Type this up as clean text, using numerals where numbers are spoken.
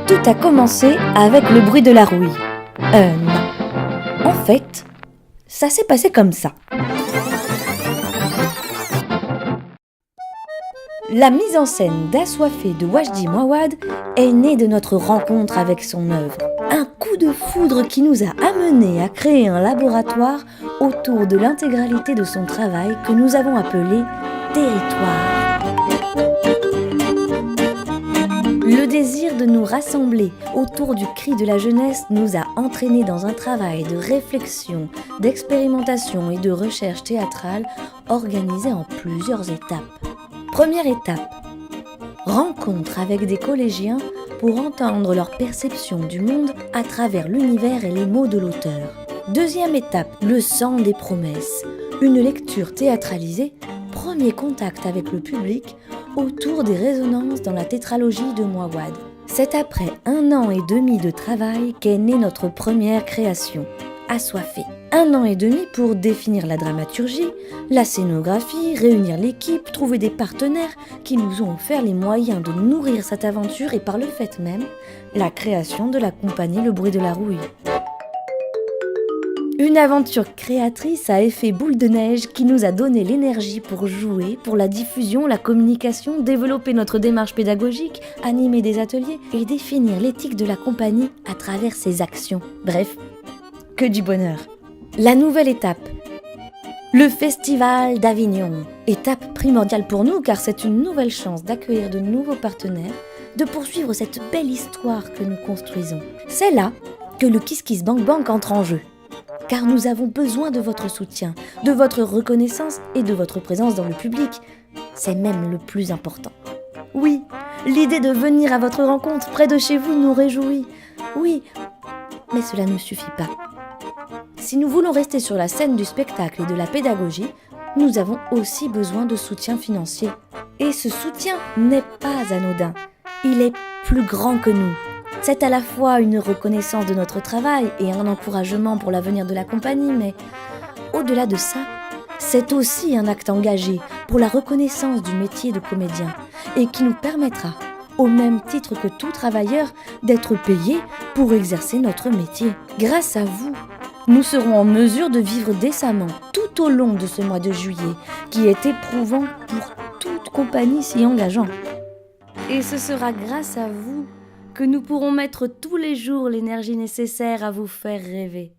Tout a commencé avec le bruit de la rouille. Non. En fait, ça s'est passé comme ça. La mise en scène d'Assoiffé de Wajdi Mouawad est née de notre rencontre avec son œuvre. Un coup de foudre qui nous a amenés à créer un laboratoire autour de l'intégralité de son travail que nous avons appelé Territoire. Le désir de nous rassembler autour du cri de la jeunesse nous a entraînés dans un travail de réflexion, d'expérimentation et de recherche théâtrale organisé en plusieurs étapes. Première étape, rencontre avec des collégiens pour entendre leur perception du monde à travers l'univers et les mots de l'auteur. Deuxième étape, le sang des promesses, une lecture théâtralisée, premier contact avec le public autour des résonances dans la tétralogie de Mouawad. C'est après 1 an et demi de travail qu'est née notre première création, Assoiffé. 1 an et demi pour définir la dramaturgie, la scénographie, réunir l'équipe, trouver des partenaires qui nous ont offert les moyens de nourrir cette aventure et par le fait même, la création de la compagnie Le Bruit de la Rouille. Une aventure créatrice à effet boule de neige qui nous a donné l'énergie pour jouer, pour la diffusion, la communication, développer notre démarche pédagogique, animer des ateliers et définir l'éthique de la compagnie à travers ses actions. Bref, que du bonheur. La nouvelle étape, le Festival d'Avignon. Étape primordiale pour nous car c'est une nouvelle chance d'accueillir de nouveaux partenaires, de poursuivre cette belle histoire que nous construisons. C'est là que le Kiss Kiss Bank Bank entre en jeu. Car nous avons besoin de votre soutien, de votre reconnaissance et de votre présence dans le public. C'est même le plus important. Oui, l'idée de venir à votre rencontre près de chez vous nous réjouit. Oui, mais cela ne suffit pas. Si nous voulons rester sur la scène du spectacle et de la pédagogie, nous avons aussi besoin de soutien financier. Et ce soutien n'est pas anodin. Il est plus grand que nous. C'est à la fois une reconnaissance de notre travail et un encouragement pour l'avenir de la compagnie, mais au-delà de ça, c'est aussi un acte engagé pour la reconnaissance du métier de comédien et qui nous permettra, au même titre que tout travailleur, d'être payé pour exercer notre métier. Grâce à vous, nous serons en mesure de vivre décemment tout au long de ce mois de juillet qui est éprouvant pour toute compagnie s'y engageant. Et ce sera grâce à vous que nous pourrons mettre tous les jours l'énergie nécessaire à vous faire rêver.